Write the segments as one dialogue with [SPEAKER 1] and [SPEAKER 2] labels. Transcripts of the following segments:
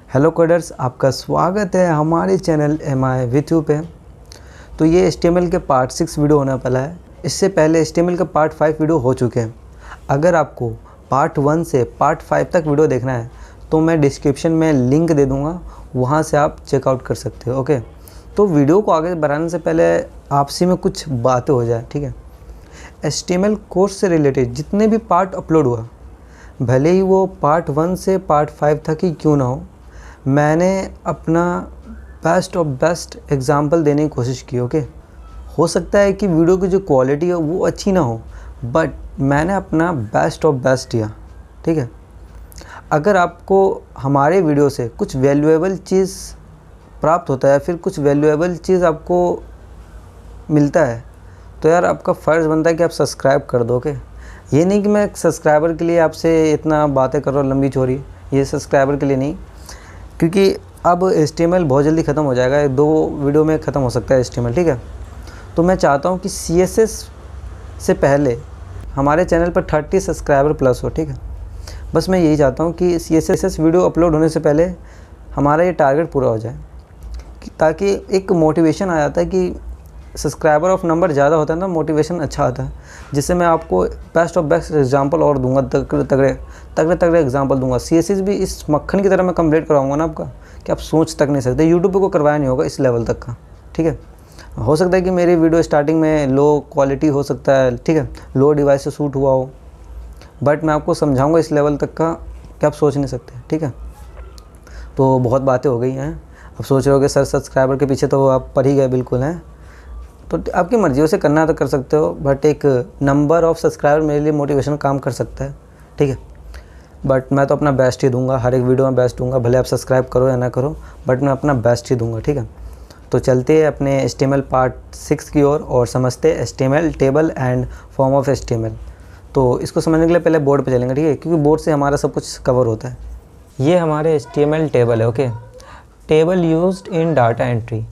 [SPEAKER 1] Hello coders, आपका स्वागत है हमारे चैनल MI विथ यू पे। तो ये HTML के पार्ट 6 वीडियो होने वाला है। इससे पहले HTML के पार्ट 5 वीडियो हो चुके हैं। अगर आपको पार्ट 1 से पार्ट 5 तक वीडियो देखना है तो मैं डिस्क्रिप्शन में लिंक दे दूँगा, वहाँ से आप चेकआउट कर सकते हो। ओके, तो वीडियो को आगे बढ़ाने से पहले आपसी में कुछ बातें हो जाए, ठीक है। HTML कोर्स से रिलेटेड जितने भी पार्ट अपलोड हुआ, भले ही वो पार्ट 1 से पार्ट 5 तक ही क्यों ना हो, मैंने अपना बेस्ट ऑफ बेस्ट एग्ज़ाम्पल देने की कोशिश की। ओके, हो सकता है कि वीडियो की जो क्वालिटी है वो अच्छी ना हो, बट मैंने अपना बेस्ट ऑफ बेस्ट दिया, ठीक है। अगर आपको हमारे वीडियो से कुछ वैल्यूएबल चीज़ प्राप्त होता है, फिर कुछ वैल्यूएबल चीज़ आपको मिलता है, तो यार आपका फ़र्ज़ बनता है कि आप सब्सक्राइब कर दो। ओके, ये नहीं कि मैं सब्सक्राइबर के लिए आपसे इतना बातें कर रहा हूँ लंबी चौड़ी, ये सब्सक्राइबर के लिए नहीं, क्योंकि अब HTML बहुत जल्दी ख़त्म हो जाएगा, 2 वीडियो में ख़त्म हो सकता है HTML, ठीक है। तो मैं चाहता हूँ कि CSS से पहले हमारे चैनल पर 30 सब्सक्राइबर प्लस हो, ठीक है। बस मैं यही चाहता हूँ कि CSS वीडियो अपलोड होने से पहले हमारा ये टारगेट पूरा हो जाए, ताकि एक मोटिवेशन आ जाता है कि सब्सक्राइबर ऑफ नंबर ज़्यादा होता है ना, मोटिवेशन अच्छा आता है, जिससे मैं आपको बेस्ट ऑफ बेस्ट एग्जांपल और दूंगा, तगड़े एग्जांपल दूंगा। CSS भी इस मक्खन की तरह मैं कंप्लीट कराऊंगा ना आपका, कि आप सोच तक नहीं सकते, यूट्यूब पे को करवाया नहीं होगा इस लेवल तक का, ठीक है। हो सकता है कि मेरी वीडियो स्टार्टिंग में लो क्वालिटी हो सकता है, ठीक है, लो डिवाइस से शूट हुआ हो, बट मैं आपको समझाऊँगा इस लेवल तक का कि आप सोच नहीं सकते, ठीक है। तो बहुत बातें हो गई हैं, अब सोच रहे हो कि सर सब्सक्राइबर के पीछे तो आप पड़ ही गए बिल्कुल हैं, तो आपकी मर्ज़ी से करना तो कर सकते हो, बट एक नंबर ऑफ़ सब्सक्राइबर मेरे लिए मोटिवेशन काम कर सकता है, ठीक है। बट मैं तो अपना बेस्ट ही दूंगा, हर एक वीडियो में बेस्ट दूंगा, भले आप सब्सक्राइब करो या ना करो, बट मैं अपना बेस्ट ही दूंगा, ठीक है। तो चलते हैं अपने HTML पार्ट 6 की ओर और समझते हैं HTML table and form of HTML। तो इसको समझने के लिए पहले बोर्ड पे चलेंगे, ठीक है, क्योंकि बोर्ड से हमारा सब कुछ कवर होता है। ये हमारे HTML टेबल है। Okay, table used in data entry,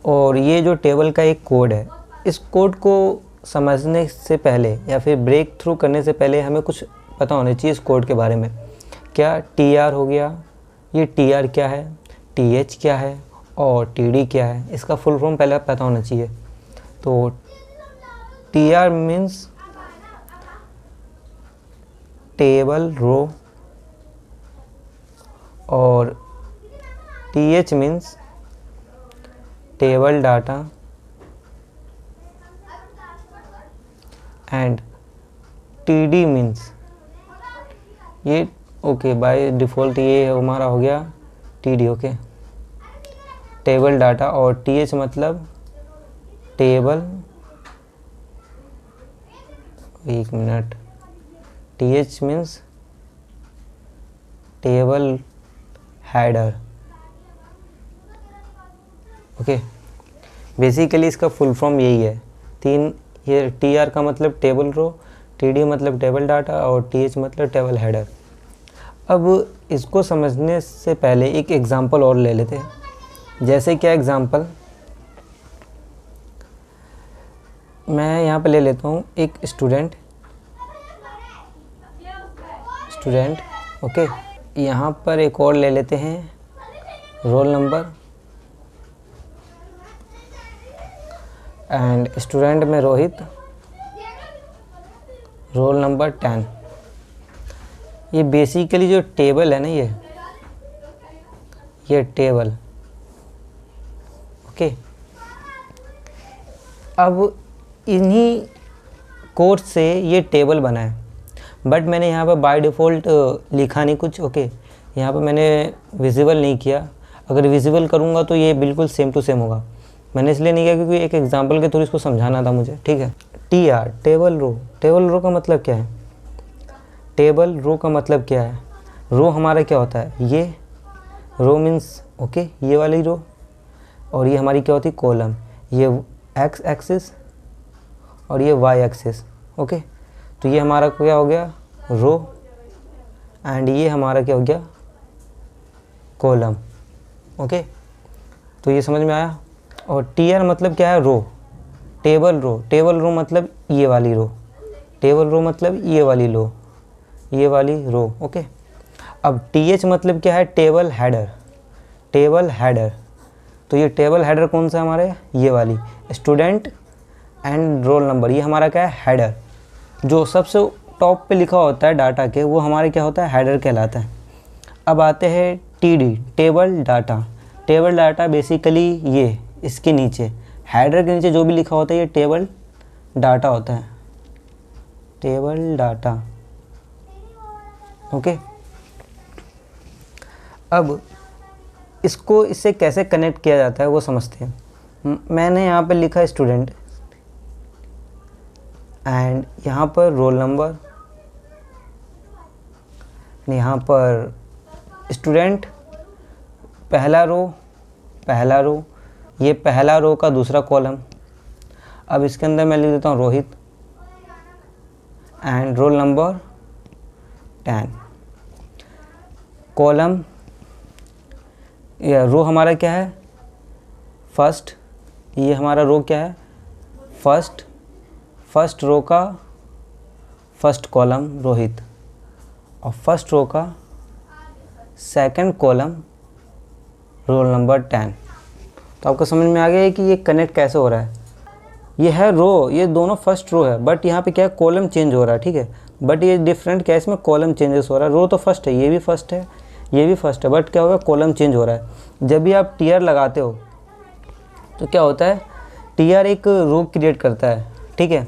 [SPEAKER 1] और ये जो टेबल का एक कोड है, इस कोड को समझने से पहले या फिर ब्रेक थ्रू करने से पहले हमें कुछ पता होना चाहिए इस कोड के बारे में। क्या TR हो गया, ये TR क्या है, TH क्या है और TD क्या है, इसका फुल फॉर्म पहले पता होना चाहिए। तो TR मीन्स टेबल रो और TH means table data and TD means ये ओके बाय डिफ़ॉल्ट ये हमारा हो गया TD। ओके, टेबल डाटा, और TH मतलब टेबल, एक minute, TH means table header. Okay, basically इसका फुल फॉर्म यही है। ये TR का मतलब टेबल रो, TD मतलब टेबल डाटा और TH मतलब टेबल हेडर। अब इसको समझने से पहले एक एग्जांपल और ले लेते हैं। जैसे क्या एग्जांपल, मैं यहाँ पे ले लेता हूँ एक स्टूडेंट। ओके, यहाँ पर एक और ले लेते हैं रोल नंबर, एंड स्टूडेंट में रोहित, रोल नंबर 10। ये बेसिकली जो टेबल है ना, ये टेबल। ओके, अब इन्हीं कोड से ये टेबल बना है, बट मैंने यहाँ पर बाय डिफ़ॉल्ट लिखा नहीं कुछ। ओके, यहाँ पर मैंने विजिबल नहीं किया, अगर विजिबल करूँगा तो ये बिल्कुल सेम टू सेम होगा। मैंने इसलिए नहीं किया क्योंकि एक एग्जांपल के थ्रू इसको समझाना था मुझे, ठीक है। TR table row, table row का मतलब क्या है, टेबल रो का मतलब क्या है, रो हमारा क्या होता है, ये रो मीन्स ओके ये वाली रो, और ये हमारी क्या होती है कॉलम, ये X एक्सिस और ये Y एक्सिस। ओके, तो ये हमारा क्या हो गया रो, एंड ये हमारा क्या हो गया कॉलम। ओके, तो ये समझ में आया। और TR मतलब क्या है रो, टेबल रो मतलब ये वाली रो, टेबल रो मतलब ये वाली रो। ओके, अब TH मतलब क्या है टेबल हेडर, टेबल हेडर। तो ये टेबल हेडर कौन सा हमारे, ये वाली स्टूडेंट एंड रोल नंबर, ये हमारा क्या है, हेडर। जो सबसे टॉप पे लिखा होता है डाटा के, वो हमारे क्या होता है, हेडर कहलाता है। अब आते हैं TD, table data. Table data basically ये इसके नीचे, हेडर के नीचे जो भी लिखा होता है ये टेबल डाटा होता है, टेबल डाटा। ओके, अब इसको इससे कैसे कनेक्ट किया जाता है वो समझते हैं। मैंने यहाँ पर लिखा स्टूडेंट एंड यहाँ पर रोल नंबर, यहाँ पर स्टूडेंट पहला रो, ये पहला रो का दूसरा कॉलम। अब इसके अंदर मैं लिख देता हूँ Rohit and roll number 10। Column या रो हमारा क्या है, फर्स्ट, ये हमारा रो क्या है, फर्स्ट रो का फर्स्ट कॉलम रोहित, और फर्स्ट रो का सेकंड कॉलम रोल नंबर 10। तो आपको समझ में आ गया है कि ये कनेक्ट कैसे हो रहा है। ये है रो, ये दोनों फर्स्ट रो है, बट यहाँ पे क्या है, कॉलम चेंज हो रहा है, ठीक है। बट ये डिफरेंट क्या है, इसमें कॉलम चेंजेस हो रहा है। रो तो फर्स्ट है, ये भी फर्स्ट है, ये भी फर्स्ट है, बट क्या होगा, कॉलम चेंज हो रहा है। जब भी आप टीआर लगाते हो तो क्या होता है, टीआर एक रो क्रिएट करता है, ठीक है।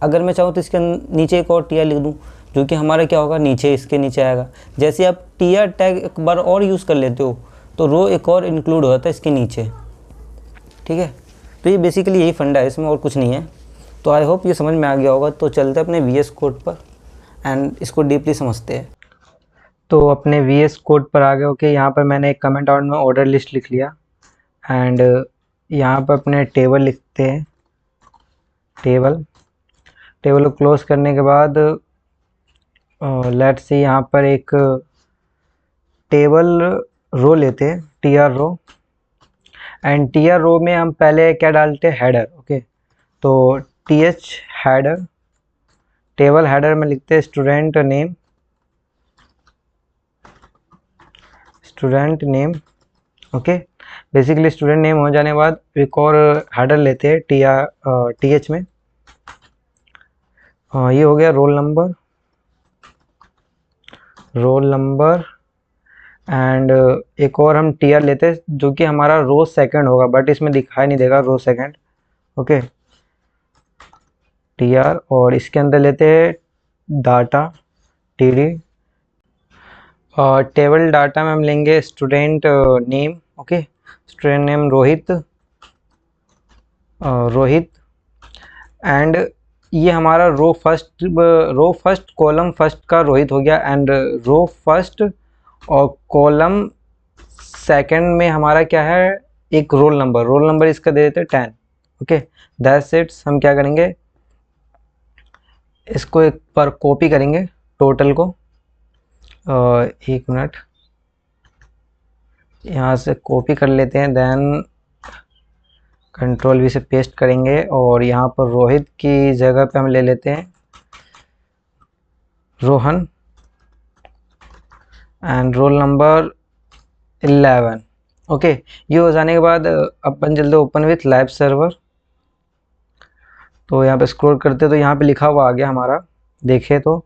[SPEAKER 1] अगर मैं चाहूँ तो इसके नीचे एक और टीआर लिख दूँ, जो कि हमारा क्या होगा, नीचे इसके नीचे आएगा। जैसे आप टीआर टैग एक बार और यूज़ कर लेते हो तो रो एक और इंक्लूड होता है इसके नीचे, ठीक है। तो ये बेसिकली यही फंडा है, इसमें और कुछ नहीं है। तो आई होप ये समझ में आ गया होगा। तो चलते हैं अपने VS कोड पर एंड इसको डीपली समझते हैं। तो अपने VS कोड पर आ गए। ओके, यहाँ पर मैंने एक कमेंट आउट में ऑर्डर लिस्ट लिख लिया एंड यहाँ पर अपने टेबल लिखते हैं, टेबल को क्लोज करने के बाद लेट्स सी यहाँ पर एक टेबल रो लेते हैं, TR रो, एंड TR रो में हम पहले क्या डालते हैं, हेडर। ओके, तो TH हेडर, टेबल हेडर में लिखते हैं student name. Okay, basically student name हो जाने के बाद एक और हेडर लेते हैं TH में, ये हो गया रोल नंबर एंड एक और हम TR लेते हैं जो कि हमारा रो सेकंड होगा, बट इसमें दिखाई नहीं देगा रो सेकंड। ओके, TR, और इसके अंदर लेते हैं डाटा, TD, और टेबल डाटा में हम लेंगे student name. Okay, student name Rohit and ये हमारा रो फर्स्ट कॉलम फर्स्ट का रोहित हो गया, एंड रो फर्स्ट और कॉलम सेकंड में हमारा क्या है, एक रोल नंबर इसका दे देते हैं 10। Okay, that's it. हम क्या करेंगे, इसको एक बार कॉपी करेंगे टोटल को, एक मिनट, यहाँ से कॉपी कर लेते हैं, देन Ctrl+V से पेस्ट करेंगे, और यहाँ पर रोहित की जगह पे हम ले लेते हैं Rohan and roll number 11। Okay, ये हो जाने के बाद अपन जल्दी ओपन विथ लाइव सर्वर। तो यहाँ पे स्क्रॉल करते तो यहाँ पे लिखा हुआ आ गया हमारा, देखे तो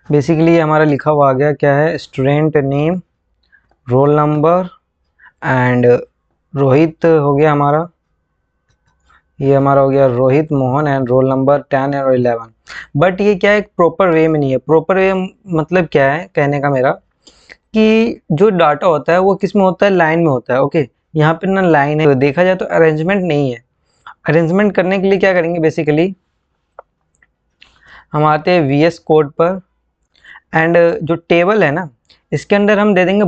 [SPEAKER 1] बेसिकली हमारा लिखा हुआ आ गया क्या है, student name, roll number and Rohit हो गया हमारा, ये हमारा हो गया Rohit Mohan and roll number 10 और 11। बट ये क्या है, एक प्रॉपर वे में नहीं है। प्रॉपर वे मतलब क्या है, कहने का मेरा कि जो डाटा होता है वो किस में होता है, लाइन में होता है। ओके, यहाँ पे ना लाइन है, देखा जाए तो अरेंजमेंट नहीं है। अरेंजमेंट करने के लिए क्या करेंगे, बेसिकली हम आते हैं VS कोड पर एंड जो टेबल है ना, इसके अंदर हम दे देंगे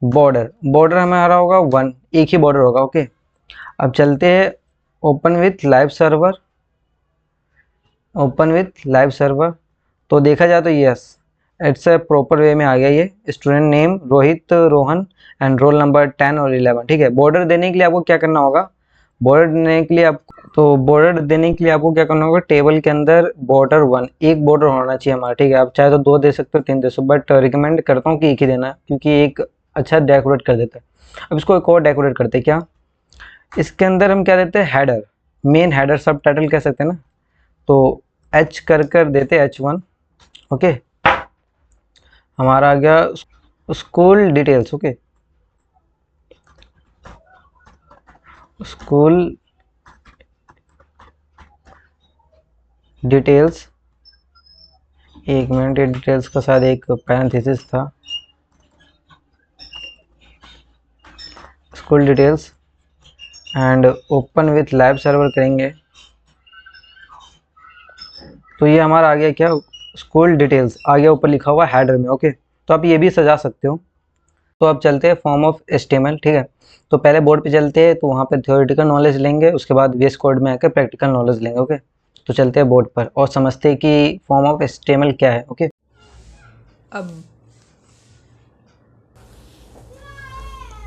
[SPEAKER 1] बॉर्डर हमारा होगा 1, एक ही बॉर्डर होगा। ओके, अब चलते हैं ओपन विथ लाइव सर्वर। तो देखा जाए तो yes, it's a proper way में आ गया ये, student name Rohit Rohan and roll number 10 और 11। ठीक है, बॉर्डर देने के लिए आपको क्या करना होगा, बॉर्डर देने के लिए आपको क्या करना होगा, टेबल के अंदर बॉर्डर 1, एक बॉर्डर होना चाहिए हमारा। ठीक है, आप चाहे तो 2 दे सकते हो, 3 दे सकते हो, बट रिकमेंड करता हूँ कि एक ही देना, क्योंकि एक अच्छा डेकोरेट कर देता है। अब इसको एक और डेकोरेट करते हैं क्या, इसके अंदर हम क्या देते हैं, हेडर, मेन हेडर सब टाइटल कह सकते हैं ना, तो एच कर देते H1। ओके, हमारा आ गया school details. Okay, school details, एक मिनट, ये डिटेल्स का शायद एक पैरेंथेसिस था, school details and open with live server करेंगे तो ये हमारा आ गया क्या, स्कूल डिटेल्स आ गया ऊपर लिखा हुआ हेडर में। ओके, तो आप ये भी सजा सकते हो। तो अब चलते हैं फॉर्म ऑफ HTML। ठीक है, तो पहले बोर्ड पे चलते हैं, तो वहाँ पे थ्योरेटिकल नॉलेज लेंगे, उसके बाद VS कोड में आकर प्रैक्टिकल नॉलेज लेंगे। ओके, तो चलते हैं बोर्ड पर और समझते हैं कि फॉर्म ऑफ HTML क्या है। ओके, अब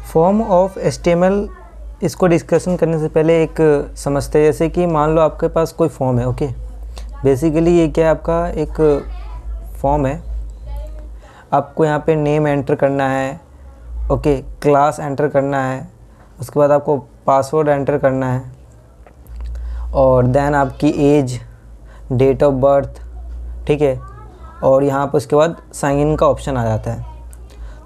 [SPEAKER 1] फॉर्म ऑफ HTML इसको डिस्कशन करने से पहले एक समझते हैं, जैसे कि मान लो आपके पास कोई फॉर्म है। ओके, बेसिकली ये क्या है, आपका एक फॉर्म है, आपको यहाँ पे नेम एंटर करना है। ओके, क्लास एंटर करना है, उसके बाद आपको पासवर्ड एंटर करना है, और देन आपकी एज, डेट ऑफ बर्थ, ठीक है, और यहाँ पर उसके बाद साइन इन का ऑप्शन आ जाता है।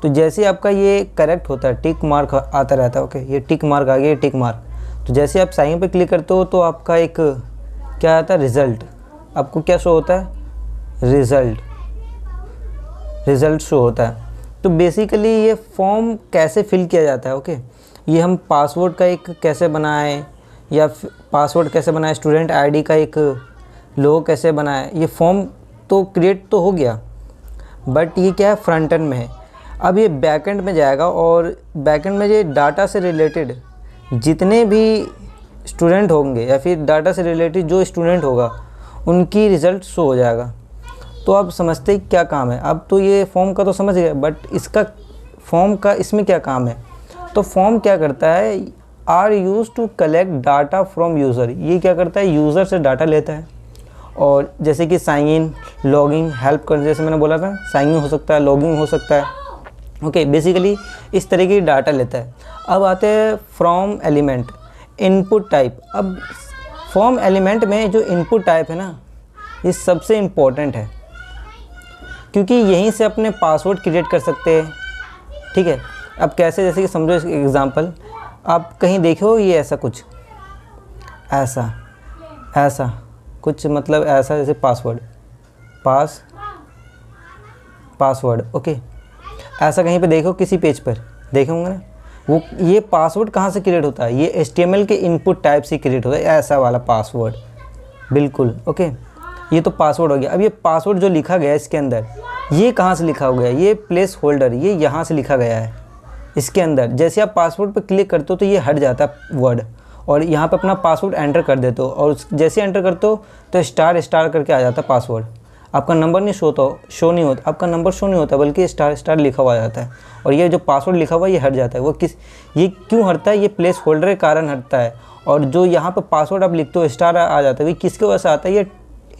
[SPEAKER 1] तो जैसे आपका ये करेक्ट होता है, टिक मार्क आता रहता है। ओके, ये टिक मार्क आ गया, टिक मार्क। तो जैसे आप साइन पे क्लिक करते हो तो आपका एक क्या आता है, रिज़ल्ट। आपको क्या शो होता है, रिज़ल्ट शो होता है। तो बेसिकली ये फॉर्म कैसे फिल किया जाता है। ओके, ये हम पासवर्ड का एक कैसे बनाएं, या पासवर्ड कैसे बनाएं, स्टूडेंट आईडी का एक लोगो कैसे बनाएं, ये फॉर्म तो क्रिएट तो हो गया, बट ये क्या है, फ्रंट एंड में है। अब ये बैकएंड में जाएगा, और बैकएंड में ये डाटा से रिलेटेड जितने भी स्टूडेंट होंगे, या फिर डाटा से रिलेटेड जो स्टूडेंट होगा, उनकी रिज़ल्ट शो हो जाएगा। तो आप समझते हैं क्या काम है। अब तो ये फॉर्म का तो समझ गए, बट इसका फॉर्म का इसमें क्या काम है। तो फॉर्म क्या करता है, are used to collect data from user. ये क्या करता है, यूज़र से डाटा लेता है, और जैसे कि साइन इन, लॉगिंग, हेल्प कर, जैसे मैंने बोला था, साइन इन हो सकता है, लॉगिंग हो सकता है। ओके, बेसिकली इस तरह की डाटा लेता है। अब आते हैं फ्रॉम एलिमेंट, इनपुट टाइप। अब फॉर्म एलिमेंट में जो इनपुट टाइप है ना, ये सबसे इम्पोर्टेंट है, क्योंकि यहीं से अपने पासवर्ड क्रिएट कर सकते हैं। ठीक है, अब कैसे, जैसे कि समझो एग्जांपल, आप कहीं देखो ये ऐसा कुछ, ऐसा कुछ, मतलब ऐसा, जैसे पासवर्ड। ओके, ऐसा कहीं पे देखो, किसी पेज पर देखे होंगे ना, वो ये पासवर्ड कहाँ से क्रिएट होता है, ये HTML के इनपुट टाइप से क्रिएट होता है, ऐसा वाला पासवर्ड, बिल्कुल। ओके, ये तो पासवर्ड हो गया। अब ये पासवर्ड जो लिखा गया है इसके अंदर, ये कहाँ से लिखा हो गया, ये प्लेस होल्डर, ये यहाँ से लिखा गया है इसके अंदर। जैसे आप पासवर्ड पर क्लिक करते हो तो ये हट जाता है वर्ड, और यहाँ पे अपना पासवर्ड एंटर कर देते हो, और जैसे एंटर करते हो तो स्टार करके आ जाता है पासवर्ड। आपका नंबर नहीं शो नहीं होता, आपका नंबर शो नहीं होता, बल्कि स्टार लिखा हुआ आ जाता है, और ये जो पासवर्ड लिखा हुआ है ये हट जाता है। ये क्यों हटता है, ये प्लेस होल्डर के कारण हटता है। और जो यहाँ पर पासवर्ड आप लिखते हो स्टार आ जाता है, ये किसके वजह से आता है, ये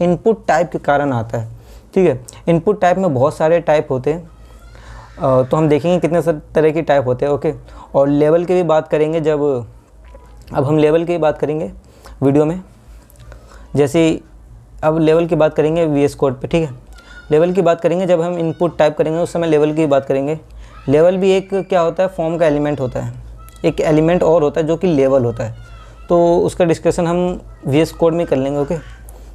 [SPEAKER 1] इनपुट टाइप के कारण आता है। ठीक है, इनपुट टाइप में बहुत सारे टाइप होते हैं, तो हम देखेंगे कितने तरह की टाइप होते हैं। ओके, और लेवल की भी बात करेंगे अब हम लेवल की बात करेंगे वीडियो में। जैसे अब लेवल की बात करेंगे VS कोड पे। ठीक है, लेवल की बात करेंगे जब हम इनपुट टाइप करेंगे, उस समय लेवल की बात करेंगे। लेवल भी एक क्या होता है, फॉर्म का एलिमेंट होता है। एक एलिमेंट और होता है जो कि लेवल होता है, तो उसका डिस्कशन हम VS कोड में कर लेंगे। ओके,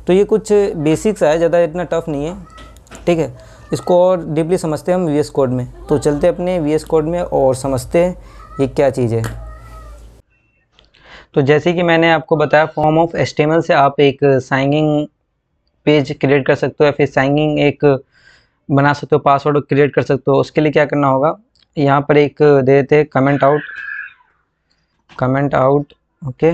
[SPEAKER 1] तो ये कुछ बेसिक्स है, ज़्यादा इतना टफ नहीं है। ठीक है, इसको और डीपली समझते हैं हम VS कोड में। तो चलते अपने VS कोड में और समझते हैं ये क्या चीज़ है। तो जैसे कि मैंने आपको बताया, फॉर्म ऑफ HTML से आप एक साइनिंग पेज क्रिएट कर सकते हो, या फिर साइनिंग एक बना सकते हो, पासवर्ड क्रिएट कर सकते हो। उसके लिए क्या करना होगा, यहाँ पर एक दे देते हैं comment out. Okay,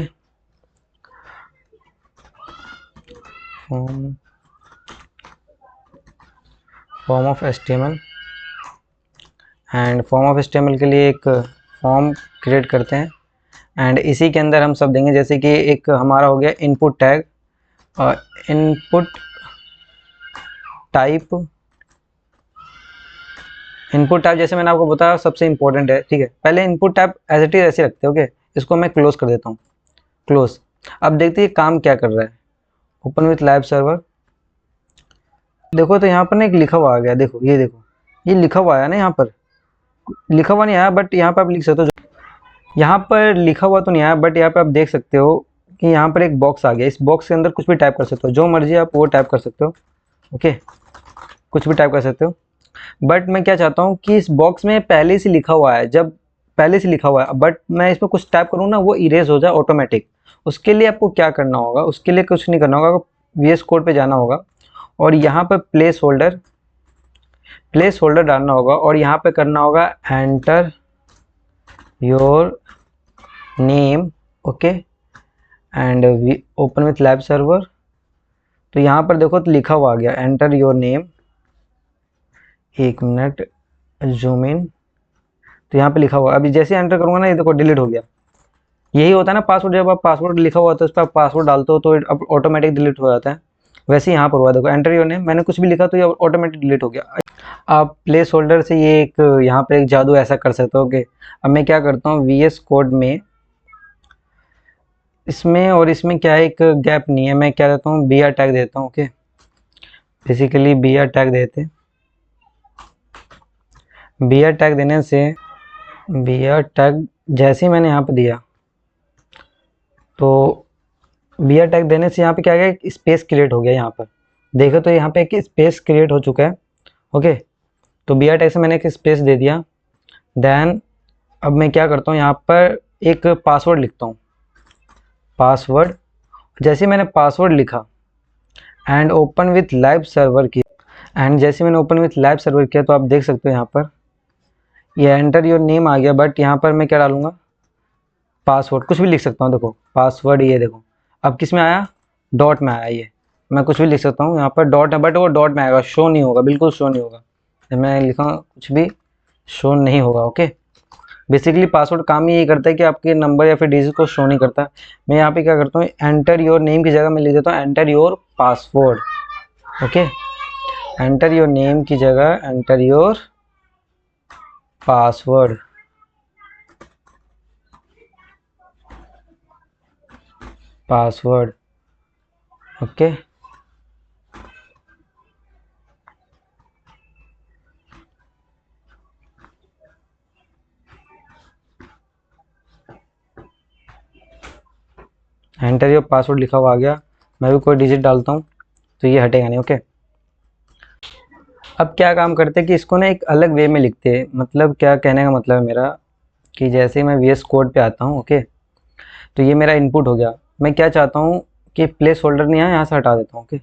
[SPEAKER 1] form of HTML, and form of HTML के लिए एक फॉर्म क्रिएट करते हैं, एंड इसी के अंदर हम सब देंगे। जैसे कि एक हमारा हो गया input tag, input type input tab जैसे मैंने आपको बताया सबसे इंपॉर्टेंट है, ठीक है। पहले input tab as it is ऐसे रखते हैं, ओके। इसको मैं क्लोज कर देता हूँ, क्लोज। अब देखते हैं काम क्या कर रहा है। ओपन विथ लाइव सर्वर, देखो तो यहाँ पर ना एक लिखा हुआ आ गया, देखो ये देखो, ये लिखा हुआ आया ना, यहाँ पर लिखा हुआ नहीं आया, बट यहाँ पर आप लिख सकते हो। यहाँ पर लिखा हुआ तो नहीं आया, बट यहाँ पे आप देख सकते हो कि यहाँ पर एक बॉक्स आ गया। इस बॉक्स के अंदर कुछ भी टाइप कर सकते हो, जो मर्जी आप वो टाइप कर सकते हो, ओके, कुछ भी टाइप कर सकते हो। बट मैं क्या चाहता हूँ कि इस बॉक्स में पहले से लिखा हुआ है, जब पहले से लिखा हुआ है, बट मैं इसमें कुछ टाइप करूँ ना, वो इरेज हो जाए ऑटोमेटिक। उसके लिए आपको क्या करना होगा, उसके लिए कुछ नहीं करना होगा, VS कोड पे जाना होगा और यहाँ पर प्लेस होल्डर डालना होगा और यहाँ पे करना होगा enter your name, okay, and open with live server. तो यहाँ पर देखो तो लिखा हुआ आ गया एंटर योर नेम, एक मिनट जूम इन। तो यहाँ पे लिखा हुआ, अभी जैसे एंटर करूँगा ना, ये देखो डिलीट हो गया। यही होता है ना पासवर्ड, जब आप पासवर्ड लिखा हुआ होता है उस पर आप पासवर्ड डालते हो तो ऑटोमेटिक डिलीट हो जाता है। वैसे यहाँ पर हुआ, देखो एंटर योर नेम, मैंने कुछ भी लिखा तो ये ऑटोमेटिक डिलीट हो गया। आप प्लेस होल्डर से ये एक यहाँ पर एक जादू ऐसा कर सकते हो, ओके। अब मैं क्या करता हूँ, VS कोड में इसमें और इसमें क्या है, एक गैप नहीं है, मैं क्या देता हूँ, BR टैग देता हूँ, ओके। बेसिकली BR टैग देते, BR टैग देने से, BR टैग जैसे ही मैंने यहाँ पे दिया तो BR टैग देने से यहाँ पे क्या गया, एक स्पेस क्रिएट हो गया। यहाँ पर देखो तो यहाँ पे एक स्पेस क्रिएट हो चुका है, ओके। तो BR टैग से मैंने एक स्पेस दे दिया। देन अब मैं क्या करता हूँ, यहाँ पर एक पासवर्ड लिखता हूँ, पासवर्ड। जैसे मैंने पासवर्ड लिखा and open with live server किया, एंड जैसे मैंने ओपन विथ लाइव सर्वर किया तो आप देख सकते हो यहाँ पर ये एंटर योर नेम आ गया। बट यहाँ पर मैं क्या डालूंगा, पासवर्ड कुछ भी लिख सकता हूँ, देखो पासवर्ड, ये देखो अब किस में आया, डॉट में आया। ये मैं कुछ भी लिख सकता हूँ, यहाँ पर डॉट है बट वो डॉट में आएगा, शो नहीं होगा, बिल्कुल शो नहीं होगा। जब मैं लिखा कुछ भी शो नहीं होगा, ओके। बेसिकली पासवर्ड काम ही यही करता है कि आपके नंबर या फिर डिजिट को शो नहीं करता। मैं यहाँ पे क्या करता हूँ, एंटर योर नेम की जगह मैं लिख देता हूँ enter your password, okay. Enter your name की जगह enter your password, okay. Enter your password लिखा हुआ आ गया। मैं भी कोई डिजिट डालता हूँ तो ये हटेगा नहीं, ओके। अब क्या काम करते हैं कि इसको ना एक अलग वे में लिखते हैं, मतलब क्या कहने का मतलब है मेरा कि जैसे मैं VS कोड पे आता हूँ, ओके, तो ये मेरा इनपुट हो गया। मैं क्या चाहता हूँ कि प्लेस होल्डर नहीं है, यहाँ से हटा देता हूँ, ओके।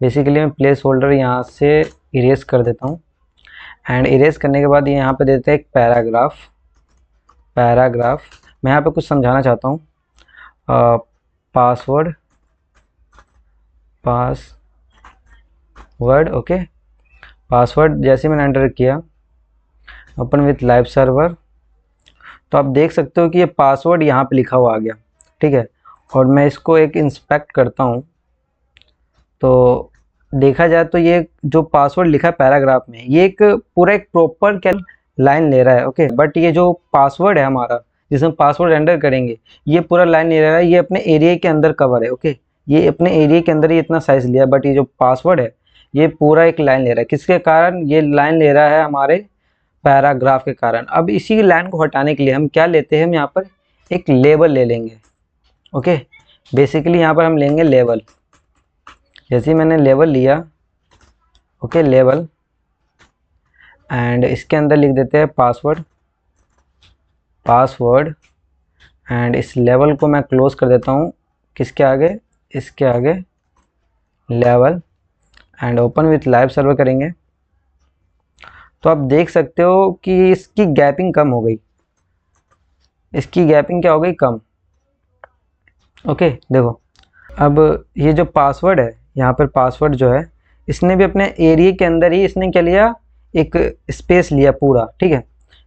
[SPEAKER 1] बेसिकली मैं प्लेस होल्डर यहाँ से इरेज कर देता हूँ एंड इरेज करने के बाद ये यहाँ पे देते हैं एक पैराग्राफ। मैं यहाँ पे कुछ समझाना चाहता हूँ। Password, okay. पासवर्ड जैसे मैंने एंटर किया, ओपन विथ लाइव सर्वर, तो आप देख सकते हो कि ये पासवर्ड यहाँ पे लिखा हुआ आ गया, ठीक है। और मैं इसको एक इंस्पेक्ट करता हूँ तो देखा जाए तो ये जो पासवर्ड लिखा है पैराग्राफ में, ये एक पूरा एक प्रॉपर क्या लाइन ले रहा है, ओके। बट ये जो पासवर्ड है हमारा, जिसमें पासवर्ड एंटर करेंगे, ये पूरा लाइन ले रहा है, ये अपने एरिया के अंदर कवर है, ओके। ये अपने एरिया के अंदर ही इतना साइज लिया, बट ये जो पासवर्ड है ये पूरा एक लाइन ले रहा है। किसके कारण ये लाइन ले रहा है, हमारे पैराग्राफ के कारण। अब इसी लाइन को हटाने के लिए हम क्या लेते हैं, हम यहाँ पर एक लेबल ले लेंगे, ओके। बेसिकली यहाँ पर हम लेंगे लेबल। जैसे ही मैंने लेबल लिया, ओके, लेबल, एंड इसके अंदर लिख देते हैं पासवर्ड एंड इस लेवल को मैं क्लोज कर देता हूँ, किसके आगे, इसके आगे level, and open with live server करेंगे तो आप देख सकते हो कि इसकी गैपिंग कम हो गई। इसकी गैपिंग क्या हो गई, कम, ओके। देखो अब ये जो पासवर्ड है, यहाँ पर पासवर्ड जो है, इसने भी अपने एरिया के अंदर ही इसने क्या लिया, एक स्पेस लिया पूरा, ठीक है।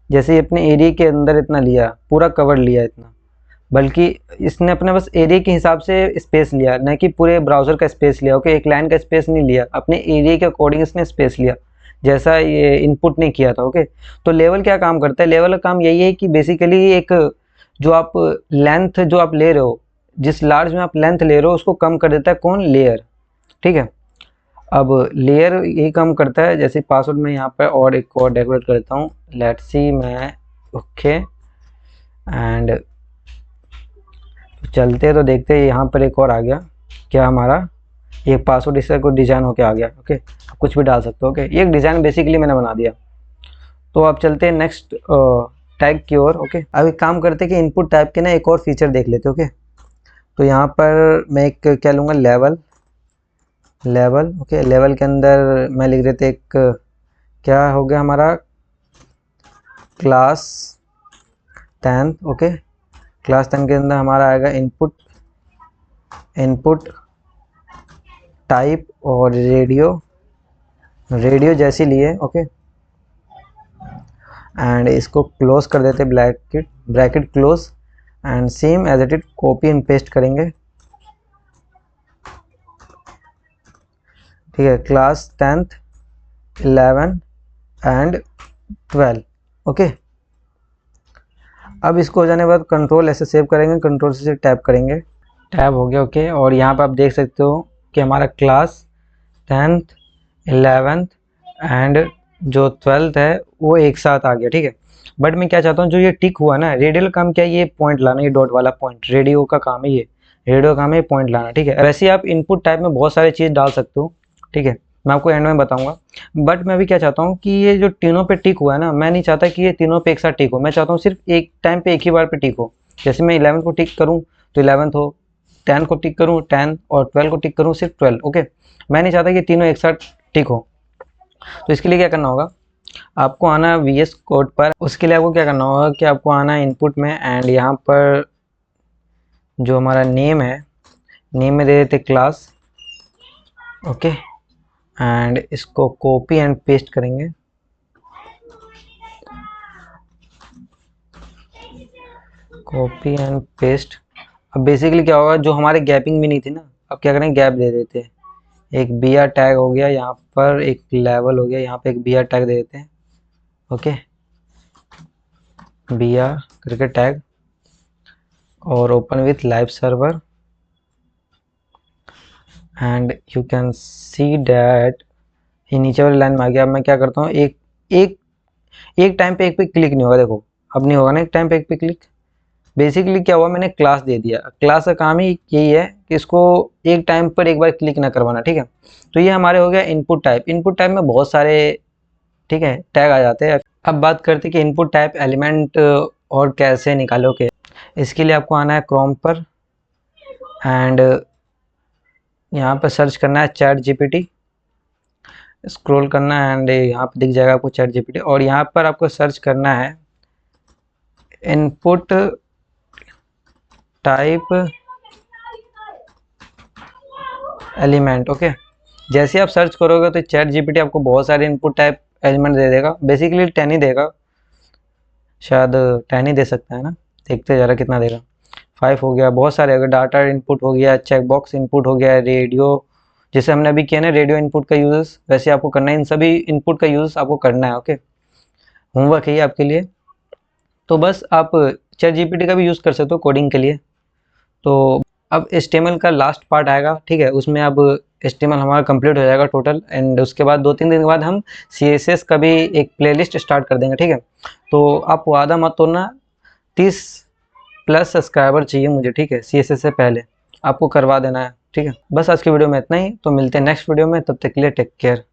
[SPEAKER 1] जैसे ही अपने एरिया के अंदर इतना लिया, पूरा कवर लिया इतना, बल्कि इसने अपने बस एरिया के हिसाब से स्पेस लिया, न कि पूरे ब्राउज़र का स्पेस लिया, ओके। एक लाइन का स्पेस नहीं लिया, अपने एरिया के अकॉर्डिंग इसने स्पेस लिया। जैसा ये इनपुट नहीं किया था। ओके, तो लेवल क्या काम करता है, लेवल का काम यही है कि बेसिकली एक जो आप लेंथ जो आप ले रहे हो, जिस लार्ज में आप लेंथ ले रहे हो उसको कम कर देता है कौन, लेयर। ठीक है, अब लेयर यही काम करता है। जैसे पासवर्ड में यहाँ पर और एक और डेकोरेट करता हूँ, लेट्स सी मैं ओके एंड चलते तो देखते हैं यहाँ पर एक और आ गया क्या हमारा, एक पासवर्ड इससे कुछ डिजाइन होके आ गया। ओके, कुछ भी डाल सकते हो। ओके, ये एक डिजाइन बेसिकली मैंने बना दिया। तो अब चलते हैं नेक्स्ट टैग की ओर। ओके, अब एक काम करते हैं कि इनपुट टाइप के ना एक और फीचर देख लेते हैं। ओके, तो यहाँ पर मैं एक क्या लूँगा, लेवल। लेवल ओके, लेवल के अंदर मैं लिख देते एक क्या हो गया हमारा, क्लास 10। ओके, क्लास 10 के अंदर हमारा आएगा इनपुट, इनपुट टाइप और रेडियो, रेडियो जैसी लिए। ओके, एंड इसको क्लोज कर देते bracket, bracket close and same as it is copy and paste करेंगे। ठीक है, क्लास 10th 11 एंड 12। ओके, अब इसको हो जाने के बाद कंट्रोल ऐसे सेव करेंगे, कंट्रोल से टैप करेंगे, टैब हो गया। ओके, और यहाँ पर आप देख सकते हो कि हमारा क्लास 10th 11th एंड जो 12th है वो एक साथ आ गया। ठीक है, बट मैं क्या चाहता हूँ, जो ये टिक हुआ ना, रेडियो का काम क्या है, ये पॉइंट लाना, ये डॉट वाला पॉइंट रेडियो का काम है, ये रेडियो का काम है पॉइंट लाना। ठीक है, वैसे आप इनपुट टाइप में बहुत सारी चीज़ डाल सकते हो। ठीक है, मैं आपको एंड में बताऊंगा, बट मैं अभी क्या चाहता हूँ कि ये जो तीनों पे टिक हुआ है ना, मैं नहीं चाहता कि ये तीनों पे एक साथ टिक हो, मैं चाहता हूँ सिर्फ एक टाइम पे एक ही बार पे टिक हो। जैसे मैं 11 को टिक करूँ तो 11 हो, 10 को टिक करूँ 10 और 12 को टिक करूँ सिर्फ 12। ओके, मैं नहीं चाहता कि तीनों एक साथ टिक हो। तो इसके लिए क्या करना होगा, आपको आना VS कोड पर। उसके लिए आपको क्या करना होगा कि आपको आना इनपुट में एंड यहाँ पर जो हमारा नेम है, नेम में दे देते क्लास। ओके, एंड इसको कॉपी एंड पेस्ट करेंगे, कॉपी एंड पेस्ट। अब बेसिकली क्या होगा, जो हमारे गैपिंग भी नहीं थी ना, अब क्या करेंगे, गैप दे देते हैं। एक BR टैग हो गया यहाँ पर, एक लेवल हो गया यहाँ पे, एक BR टैग दे देते हैं। ओके, BR करके टैग और open with live server and you can see that ये नीचे वाली लाइन में आ गया। अब मैं क्या करता हूँ, एक एक एक टाइम पे एक पे क्लिक नहीं होगा, देखो अब नहीं होगा ना एक टाइम पे एक पे क्लिक। बेसिकली क्या हुआ, मैंने क्लास दे दिया, क्लास का काम ही यही है कि इसको एक टाइम पर एक बार क्लिक ना करवाना। ठीक है, तो ये हमारे हो गया इनपुट टाइप। इनपुट टाइप में बहुत सारे ठीक है टैग आ जाते हैं। अब बात करते हैं कि इनपुट टाइप एलिमेंट और कैसे निकालोगे। इसके लिए आपको आना है क्रोम पर एंड यहाँ पर सर्च करना है चैट GPT, स्क्रॉल करना है एंड यहाँ पर दिख जाएगा आपको चैट GPT, और यहाँ पर आपको सर्च करना है इनपुट टाइप एलिमेंट। ओके, जैसे आप सर्च करोगे तो चैट GPT आपको बहुत सारे इनपुट टाइप एलिमेंट दे देगा। बेसिकली 10 ही देगा, शायद 10 ही दे सकता है ना, देखते जरा कितना देगा। 5 हो गया, बहुत सारे हो गए, डाटा इनपुट हो गया, चेक बॉक्स इनपुट हो गया, रेडियो जैसे हमने अभी किया ना रेडियो इनपुट का यूज़, वैसे आपको करना है, इन सभी इनपुट का यूज़ आपको करना है। ओके, होमवर्क है ये आपके लिए। तो बस आप चैट GPT का भी यूज़ कर सकते हो कोडिंग के लिए। तो अब HTML का लास्ट पार्ट आएगा। ठीक है, उसमें अब HTML हमारा कंप्लीट हो जाएगा टोटल, एंड उसके बाद 2-3 दिन के बाद हम CSS का भी एक प्लेलिस्ट स्टार्ट कर देंगे। ठीक है, तो आप वादा मत तोड़ना, 30+ सब्सक्राइबर चाहिए मुझे। ठीक है, CSS से पहले आपको करवा देना है। ठीक है, बस आज की वीडियो में इतना ही, तो मिलते हैं नेक्स्ट वीडियो में, तब तक के लिए टेक केयर।